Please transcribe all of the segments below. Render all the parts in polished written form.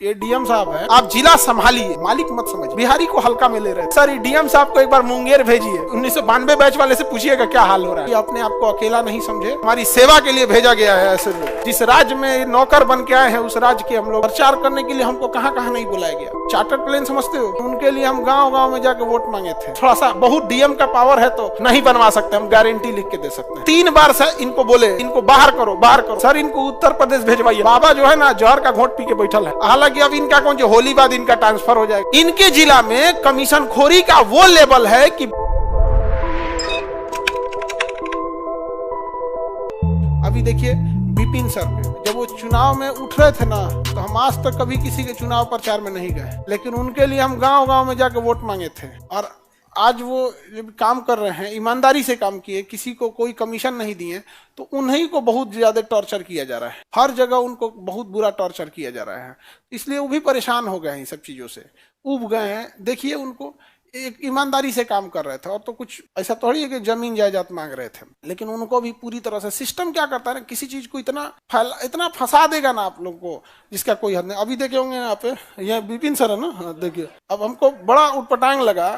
ये डीएम साहब है, आप जिला संभालिए, मालिक मत समझिए। बिहारी को हल्का में ले रहे हैं सर। ये डीएम साहब को एक बार मुंगेर भेजिए, 1992 बैच वाले से पूछिएगा क्या हाल हो रहा है। ये अपने आप को अकेला नहीं समझे, हमारी सेवा के लिए भेजा गया है। ऐसे लोग जिस राज्य में नौकर बन के आए हैं उस राज्य के हम लोग प्रचार करने के लिए हमको कहाँ कहाँ नहीं बुलाया गया। चार्टर प्लेन समझते हो, उनके लिए हम गाँव गाँव में जाकर वोट मांगे थे। थोड़ा सा बहुत डीएम का पावर है तो नहीं बनवा सकते, हम गारंटी लिख के दे सकते हैं। 3 बार से इनको बोले इनको बाहर करो बाहर करो सर, इनको उत्तर प्रदेश भेजवाइए। बाबा जो है ना जहर का घोट पी के बैठल है। हालांकि अब इनका कौन जो होली बाद इनका ट्रांसफर हो जाएगा। इनके जिला में कमीशन खोरी का वो लेवल है कि अभी देखिए विपिन सर जब वो चुनाव में उठ रहे थे ना तो हम आज तक कभी किसी के चुनाव प्रचार में नहीं गए, लेकिन उनके लिए हम गांव गांव में जाकर वोट मांगे थे। और आज वो जब काम कर रहे हैं ईमानदारी से काम किए, किसी को कोई कमीशन नहीं दिए, तो उन्हीं को बहुत ज्यादा टॉर्चर किया जा रहा है। हर जगह उनको बहुत बुरा टॉर्चर किया जा रहा है, इसलिए वो भी परेशान हो गए हैं, सब चीजों से उब गए हैं। देखिए उनको एक ईमानदारी से काम कर रहे थे और तो कुछ ऐसा थोड़ी है कि जमीन जायदाद मांग रहे थे, लेकिन उनको भी पूरी तरह से सिस्टम क्या करता है ना, किसी चीज को इतना फंसा देगा ना आप लोग को जिसका कोई हद नहीं। अभी देखे होंगे यहाँ पे, यह विपिन सर है ना, देखिए अब हमको बड़ा उटपटांग लगा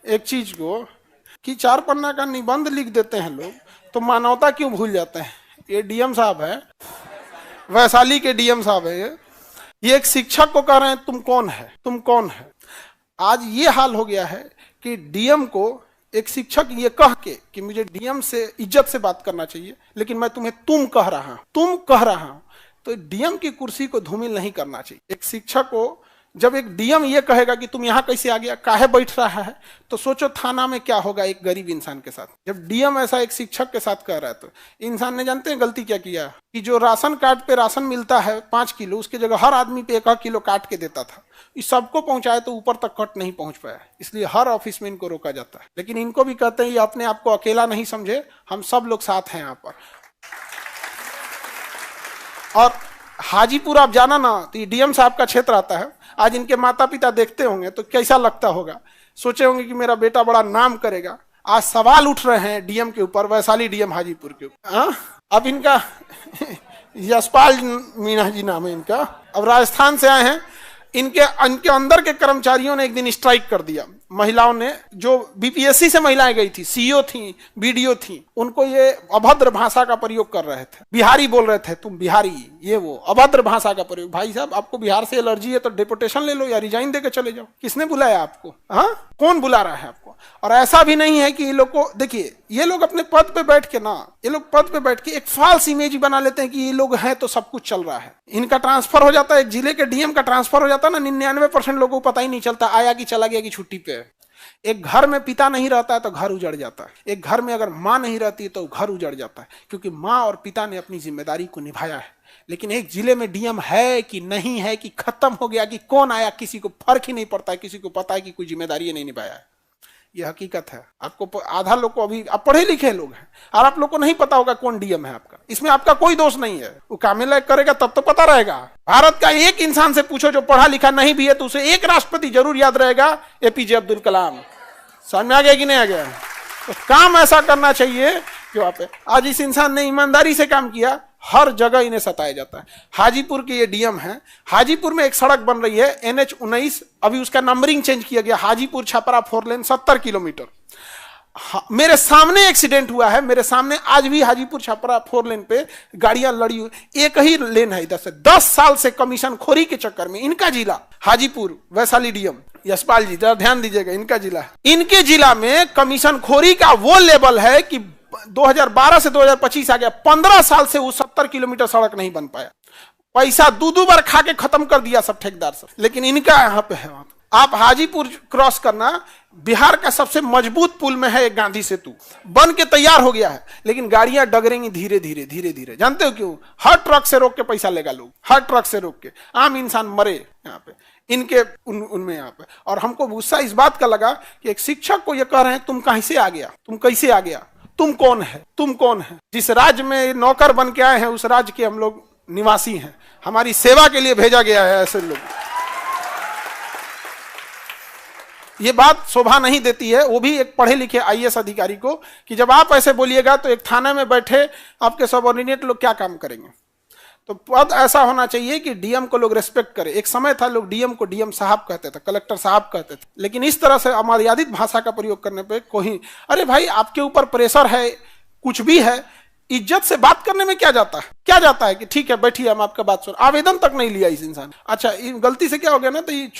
एक चीज को कि 4 पन्ना का निबंध लिख देते हैं लोग, तो मानवता क्यों भूल जाते हैं। ये डीएम साहब है, वैशाली के डीएम साहब है। ये एक शिक्षक को कह रहे हैं तुम कौन है, तुम कौन है। आज ये हाल हो गया है कि डीएम को एक शिक्षक ये कह के कि मुझे डीएम से इज्जत से बात करना चाहिए, लेकिन मैं तुम्हें तुम कह रहा हूं, तो डीएम की कुर्सी को धूमिल नहीं करना चाहिए। एक शिक्षक को जब एक डीएम ये कहेगा कि तुम यहां कैसे आ गया, काहे बैठ रहा है, तो सोचो थाना में क्या होगा एक गरीब इंसान के साथ। जब डीएम ऐसा एक शिक्षक के साथ कह रहा है तो इंसान ने जानते हैं गलती क्या किया कि जो राशन कार्ड पे राशन मिलता है 5 किलो, उसके जगह हर आदमी पे 1 किलो काट के देता था। इस सबको पहुंचाए तो ऊपर तक कट नहीं पहुंच पाया, इसलिए हर ऑफिस में इनको रोका जाता है। लेकिन इनको भी कहते हैं ये अपने आप को अकेला नहीं समझे, हम सब लोग साथ हैं यहाँ पर। और हाजीपुर आप जाना ना तो ये डीएम साहब का क्षेत्र आता है। आज इनके माता पिता देखते होंगे तो कैसा लगता होगा, सोचे होंगे कि मेरा बेटा बड़ा नाम करेगा। आज सवाल उठ रहे हैं डीएम के ऊपर, वैशाली डीएम हाजीपुर के ऊपर। अब इनका यशपाल मीणा जी नाम है इनका, अब राजस्थान से आए हैं। इनके अंदर के कर्मचारियों ने एक दिन स्ट्राइक कर दिया। महिलाओं ने, जो बीपीएससी से महिलाएं गई थी, सीईओ थी, बीडीओ थी, उनको ये अभद्र भाषा का प्रयोग कर रहे थे। बिहारी बोल रहे थे, तुम बिहारी, ये वो अभद्र भाषा का प्रयोग। भाई साहब आपको बिहार से एलर्जी है तो डिपोटेशन ले लो या रिजाइन देके चले जाओ। किसने बुलाया आपको? हाँ, कौन बुला रहा है आपको? और ऐसा भी नहीं है कि ये लोग को, देखिए ये लोग अपने पद पे बैठ के ना, ये लोग पद पे बैठ के एक फॉल्स इमेज बना लेते हैं कि ये लोग हैं तो सब कुछ चल रहा है। इनका ट्रांसफर हो जाता है, एक जिले के डीएम का ट्रांसफर हो जाता है ना, 99% लोगों को पता ही नहीं चलता आया कि चला गया कि छुट्टी पे। एक घर में पिता नहीं रहता है तो घर उजड़ जाता है। एक घर में अगर माँ नहीं रहती है तो घर उजड़ जाता है, क्योंकि माँ और पिता ने अपनी जिम्मेदारी को निभाया है। लेकिन एक जिले में डीएम है कि नहीं है, कि खत्म हो गया, कि कौन आया, किसी को फर्क ही नहीं पड़ता है। किसी को पता है कि कोई जिम्मेदारी नहीं निभाया है। यह हकीकत है। आपको आधा लोग को, अभी आप पढ़े लिखे लोग हैं और आप लोग को नहीं पता होगा कौन डीएम है आपका। इसमें आपका कोई दोष नहीं है। वो कामिला करेगा तब तो पता रहेगा। भारत का एक इंसान से पूछो जो पढ़ा लिखा नहीं भी है तो उसे एक राष्ट्रपति जरूर याद रहेगा, एपीजे अब्दुल कलाम। समझ में आ गया कि नहीं आ गया? तो काम ऐसा करना चाहिए जो आप, आज इस इंसान ने ईमानदारी से काम किया, हर जगह इन्हें सताया जाता है। हाजीपुर के ये डीएम हैं। हाजीपुर में एक सड़क बन रही है NH-19, अभी उसका नंबरिंग चेंज किया गया, हाजीपुर छपरा 4 लेन 70 किलोमीटर। मेरे सामने एक्सीडेंट हुआ है, मेरे सामने आज भी हाजीपुर छपरा 4 लेन पे गाड़ियां लड़ी हुई, एक ही लेन है इधर से। 10 साल से कमीशन खोरी के चक्कर में इनका जिला हाजीपुर, वैशाली डीएम यशपाल जी जरा ध्यान दीजिएगा, इनका जिला, इनके जिला में कमीशन खोरी का वो लेवल है कि 2012 से 2025 आ गया, 15 साल से वो 70 किलोमीटर सड़क नहीं बन पाया। पैसा 2 बार खा के खत्म कर दिया सब ठेकेदार सब। लेकिन इनका यहाँ पे है, आप हाजीपुर क्रॉस करना, बिहार का सबसे मजबूत पुल में है एक गांधी सेतु, बन के तैयार हो गया है, लेकिन गाड़ियां डगरेंगी धीरे धीरे धीरे धीरे। जानते हो क्यों? हर ट्रक से रोक के पैसा लेगा लोग, हर ट्रक से रोक के, आम इंसान मरे यहाँ पे, इनके उनमें यहाँ पे। और हमको गुस्सा इस बात का लगा कि एक शिक्षक को ये कह रहे हैं तुम कहीं से आ गया, तुम कैसे आ गया, तुम कौन है, तुम कौन है। जिस राज्य में नौकर बन के आए हैं उस राज्य के हम लोग निवासी हैं, हमारी सेवा के लिए भेजा गया है। ऐसे लोग ये बात शोभा नहीं देती है, वो भी एक पढ़े लिखे आईएएस अधिकारी को, कि जब आप ऐसे बोलिएगा तो एक थाने में बैठे आपके सबऑर्डिनेट लोग क्या काम करेंगे। तो पद ऐसा होना चाहिए कि डीएम को लोग रेस्पेक्ट करें। एक समय था लोग डीएम को डीएम साहब कहते थे, कलेक्टर साहब कहते थे, लेकिन इस तरह से अमर्यादित भाषा का प्रयोग करने पे कोई, अरे भाई आपके ऊपर प्रेशर है, कुछ भी है, इज्जत से बात करने में क्या जाता है? क्या जाता है कि ठीक है बैठिए हम आपका बात सुन, आवेदन तक नहीं लिया इस इंसान। अच्छा गलती से क्या हो गया ना, तो ये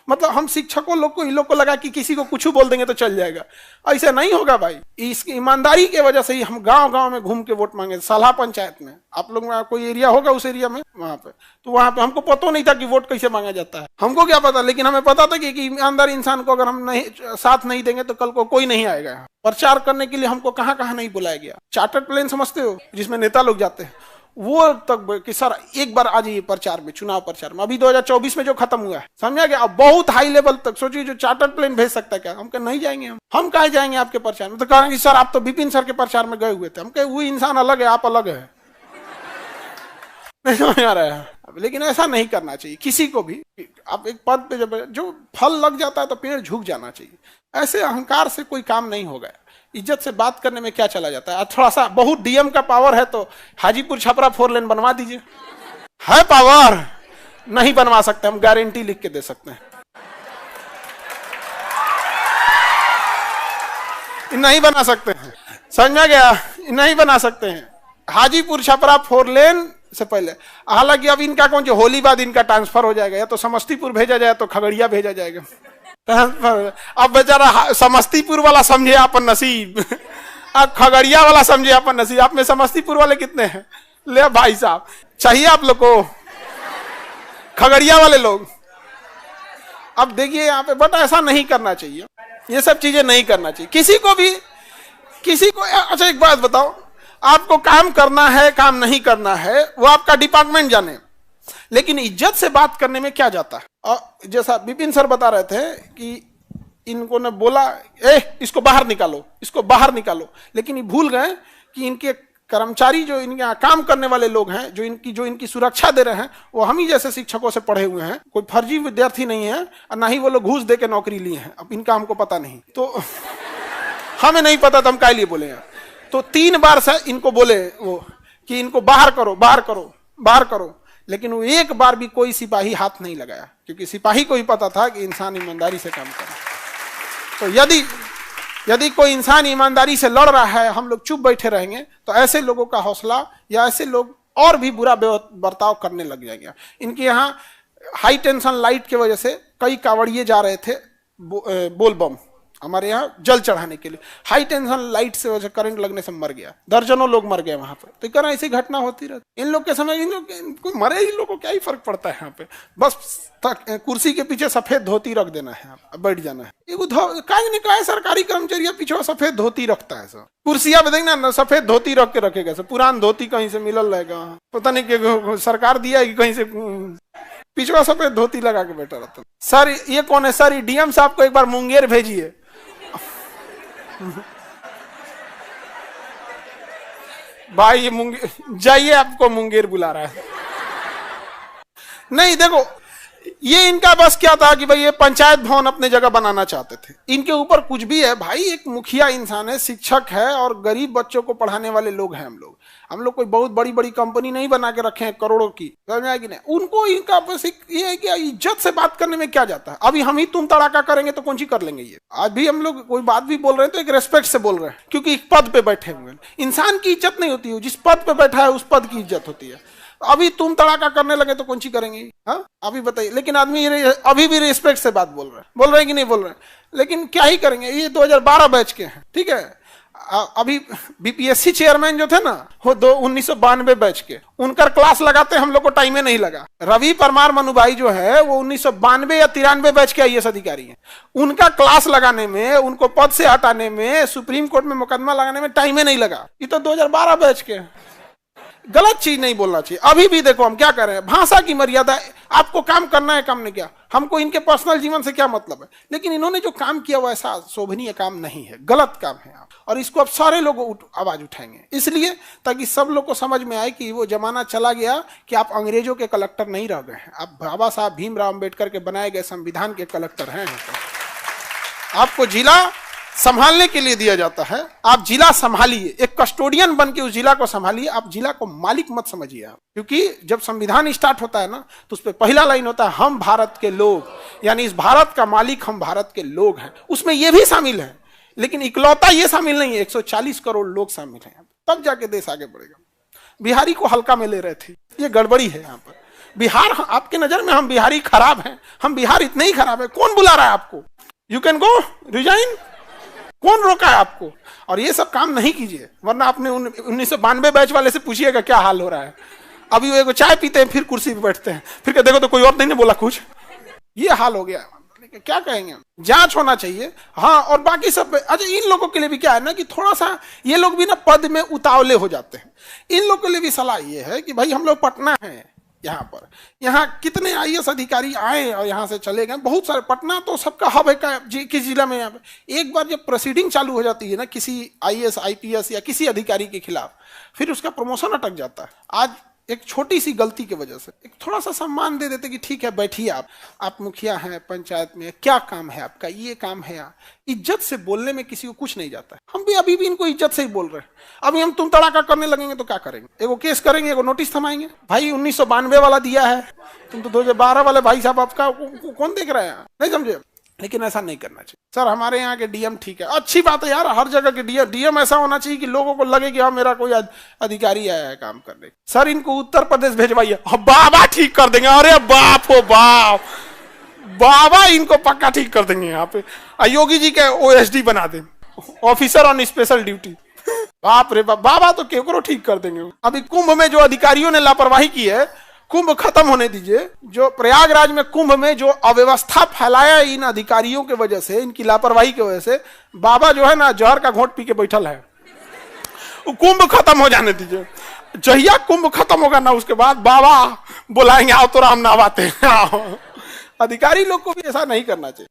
मतलब हम शिक्षकों लोग को, इन लोग को लगा कि किसी को कुछ बोल देंगे तो चल जाएगा, ऐसे नहीं होगा भाई। इसकी ईमानदारी की वजह से ही हम गांव गांव में घूम के वोट मांगे। सलाह पंचायत में, आप लोग में कोई एरिया होगा उस एरिया में, वहां पे तो वहां पे हमको पता नहीं था कि वोट कैसे मांगा जाता है, हमको क्या पता, लेकिन हमें पता था कि ईमानदार इंसान को अगर हम नहीं साथ नहीं देंगे तो कल को कोई नहीं आएगा। प्रचार करने के लिए हमको कहां कहां नहीं बुलाया गया। चार्टर्ड प्लेन समझते हो, जिसमें नेता लोग जाते हैं, वो तक कि सर एक बार आ जाइए प्रचार में, चुनाव प्रचार में। अभी 2024 में जो खत्म हुआ है, समझा गया, अब बहुत हाई लेवल तक सोचिए जो चार्टर्ड प्लेन भेज सकता है क्या? हम कहे नहीं जाएंगे, हम कहा जाएंगे आपके प्रचार में? तो कहेंगे सर आप तो विपिन सर के प्रचार में गए हुए थे। हम कहे वो इंसान अलग है, आप अलग है। नहीं समझ आ रहा है। लेकिन ऐसा नहीं करना चाहिए किसी को भी। आप एक पद पे जब जो फल लग जाता है तो पेड़ झुक जाना चाहिए। ऐसे अहंकार से कोई काम नहीं होगा। इज्जत से बात करने में क्या चला जाता है? थोड़ा सा बहुत डीएम का पावर है तो हाजीपुर छपरा 4 लेन बनवा दीजिए। है पावर? नहीं बनवा सकते, हम गारंटी लिख के दे सकते हैं, नहीं बना सकते हैं। समझ में गया? नहीं बना सकते हैं। हाजीपुर छपरा 4 लेन से पहले, हालांकि अब इनका कौन जो होली बाद इनका ट्रांसफर हो जाएगा, या तो समस्तीपुर भेजा जाए तो खगड़िया भेजा जाएगा। अब बेचारा समस्तीपुर वाला समझे अपन नसीब, अब खगड़िया वाला समझे अपन नसीब। आप में समस्तीपुर वाले कितने हैं? ले भाई साहब, चाहिए आप लोग को खगड़िया वाले लोग? अब देखिए यहाँ पे, बट ऐसा नहीं करना चाहिए, ये सब चीजें नहीं करना चाहिए किसी को भी, किसी को। अच्छा एक बात बताओ, आपको काम करना है काम नहीं करना है वो आपका डिपार्टमेंट जाने, लेकिन इज्जत से बात करने में क्या जाता है? और जैसा विपिन सर बता रहे थे कि इनको ने बोला इसको बाहर निकालो, इसको बाहर निकालो, लेकिन ये भूल गए कि इनके कर्मचारी जो इनके यहाँ काम करने वाले लोग हैं, जो इनकी सुरक्षा दे रहे हैं, वो हम ही जैसे शिक्षकों से पढ़े हुए हैं। कोई फर्जी विद्यार्थी नहीं है और ना ही वो लोग घूस दे के नौकरी लिए हैं। अब इनका हमको पता नहीं, तो हमें नहीं पता तो हम काय लिए बोले। तो 3 बार से इनको बोले वो कि इनको बाहर करो, बाहर करो, बाहर करो, लेकिन वो एक बार भी कोई सिपाही हाथ नहीं लगाया, क्योंकि सिपाही को ही पता था कि इंसान ईमानदारी से काम करे। तो यदि कोई इंसान ईमानदारी से लड़ रहा है, हम लोग चुप बैठे रहेंगे, तो ऐसे लोगों का हौसला या ऐसे लोग और भी बुरा बर्ताव करने लग जाएंगे। इनके यहाँ हाई टेंशन लाइट की वजह से कई कावड़िए जा रहे थे बोलबम हमारे यहाँ जल चढ़ाने के लिए, हाई टेंशन लाइट से वजह करंट लगने से मर गया, दर्जनों लोग मर गए वहां पर। तो कह रहा ऐसी घटना होती रहती। इन लोग के समय इनको मरे, इन लोग को क्या ही फर्क पड़ता है? यहाँ पे बस कुर्सी के पीछे सफेद धोती रख देना है, बैठ जाना है। काज ने कहा है सरकारी कर्मचारी पीछे सफेद धोती रखता है, सब कुर्सियां पे देखना ना सफेद धोती रख के रखेगा, सब पुरान धोती कहीं से मिलल रहेगा, पता नहीं सरकार दिया है कि कहीं से, पिछवा सफेद धोती लगा के बैठा रहता। सर ये कौन है? सर डीएम साहब को एक बार मुंगेर भेजिए। भाई ये मुंगेर जाइए, आपको मुंगेर बुला रहा है। नहीं देखो, ये इनका बस क्या था कि भाई ये पंचायत भवन अपने जगह बनाना चाहते थे। इनके ऊपर कुछ भी है भाई, एक मुखिया इंसान है, शिक्षक है और गरीब बच्चों को पढ़ाने वाले लोग हैं। हम लोग कोई बहुत बड़ी बड़ी कंपनी नहीं बना के रखे हैं करोड़ों की, समझ में कि नहीं? उनको इनका बस ये है कि इज्जत से बात करने में क्या जाता है। अभी हम ही तुम तड़ाका करेंगे तो कौन सी कर लेंगे? ये आज भी हम लोग कोई बात भी बोल रहे हैं तो एक रेस्पेक्ट से बोल रहे हैं, क्योंकि एक पद पे बैठे हुए हैं। इंसान की इज्जत नहीं होती है, जिस पद पे बैठा है उस पद की इज्जत होती है। अभी तुम तड़ाका करने लगे तो कौन सी करेंगे? हाँ अभी बताइए। लेकिन आदमी अभी भी रिस्पेक्ट से बात बोल रहे हैं कि नहीं बोल रहे हैं? लेकिन क्या ही करेंगे, ये 2012 बैच के हैं, ठीक है। अभी बीपीएससी चेयरमैन जो थे ना, वो 1992 बैच के, उनका क्लास लगाते हम लोग को टाइम में नहीं लगा। रवि परमार मनु भाई जो है वो 1992 या 93 बैच के आईएएस अधिकारी हैं। उनका क्लास लगाने में, उनको पद से हटाने में, सुप्रीम कोर्ट में मुकदमा लगाने में टाइम में नहीं लगा। ये तो 2012 बैच के। गलत चीज नहीं बोलना चाहिए। अभी भी देखो हम क्या कर रहे हैं, भाषा की मर्यादा। आपको काम करना है, काम नहीं किया, हमको इनके पर्सनल जीवन से क्या मतलब है। लेकिन इन्होंने जो काम किया वो ऐसा शोभनीय काम नहीं है, गलत काम है। और इसको अब सारे लोग आवाज उठाएंगे, इसलिए ताकि सब लोग को समझ में आए कि वो जमाना चला गया कि आप अंग्रेजों के कलेक्टर नहीं रह गए हैं, आप बाबा साहब भीमराव अम्बेडकर के बनाए गए संविधान के कलेक्टर हैं। आपको जिला संभालने के लिए दिया जाता है। आप जिला संभालिए, एक कस्टोडियन बन के उस जिला को संभालिए, आप जिला को मालिक मत समझिए आप। क्योंकि जब संविधान स्टार्ट होता है ना, तो उस पर पहला लाइन होता है हम भारत के लोग, यानी इस भारत का मालिक हम भारत के लोग हैं। उसमें यह भी शामिल है, लेकिन इकलौता ये शामिल नहीं है, 140 करोड़ लोग शामिल हैं, तब जाके देश आगे बढ़ेगा। बिहारी को हल्का में ले रहे थे, ये गड़बड़ी है यहाँ पर। बिहार, आपके नजर में हम बिहारी खराब हैं, हम बिहार इतने ही खराब है, कौन बुला रहा है आपको? यू कैन गो रिजाइन, कौन रोका है आपको? और ये सब काम नहीं कीजिए, वरना आपने 1992 बैच वाले से पूछिएगा क्या हाल हो रहा है। अभी वो एगो चाय पीते हैं, फिर कुर्सी पे बैठते हैं, फिर देखो तो कोई और नहीं बोला कुछ, ये हाल हो गया। क्या कहेंगे? जांच होना चाहिए। हाँ, और बाकी सब अच्छा, इन लोगों के लिए भी क्या है ना कि थोड़ा सा ये लोग भी ना पद में उतावले हो जाते हैं। इन लोगों के लिए भी सलाह ये है कि भाई हम लोग पटना है, यहाँ कितने आईएएस अधिकारी आए और यहाँ से चले गए, बहुत सारे। पटना तो सबका हब है किस जिला में। यहाँ पे एक बार जब प्रोसीडिंग चालू हो जाती है ना किसी आईएएस आईपीएस या किसी अधिकारी के खिलाफ, फिर उसका प्रमोशन अटक जाता है। आज एक छोटी सी गलती की वजह से एक थोड़ा सा सम्मान दे देते कि ठीक है बैठिए, आप मुखिया हैं पंचायत में, क्या काम है आपका, ये काम है। इज्जत से बोलने में किसी को कुछ नहीं जाता है। हम भी अभी भी इनको इज्जत से ही बोल रहे हैं। अभी हम तुम तड़ाका करने लगेंगे तो क्या करेंगे? एगो केस करेंगे, एगो नोटिस थमाएंगे। भाई 1992 वाला दिया है, तुम तो 2012 वाले भाई साहब, आपका कौन देख रहे हैं? नहीं समझे? लेकिन ऐसा नहीं करना चाहिए। सर हमारे यहाँ के डीएम ठीक है, अच्छी बात है यार, हर जगह के डीएम ऐसा होना चाहिए कि लोगों को लगे कि हाँ मेरा कोई अधिकारी आया है काम करने। सर इनको उत्तर प्रदेश भेजवाइए, बाबा ठीक कर देंगे। अरे बाप हो बाप, बाबा इनको पक्का ठीक कर देंगे। यहाँ पे योगी जी के ओएसडी बना दे, ऑफिसर ऑन स्पेशल ड्यूटी। बाप रे बाप, बाबा तो केकरो ठीक कर देंगे। अभी कुंभ में जो अधिकारियों ने लापरवाही की है, कुंभ खत्म होने दीजिए। जो प्रयागराज में कुंभ में जो अव्यवस्था फैलाया इन अधिकारियों के वजह से, इनकी लापरवाही की वजह से, बाबा जो है ना जहर का घोंट पी के बैठल है। कुंभ खत्म हो जाने दीजिए, जहिया कुंभ खत्म होगा ना उसके बाद बाबा बुलाएंगे, आओ तो राम नवाते हैं। अधिकारी लोग को भी ऐसा नहीं करना चाहिए।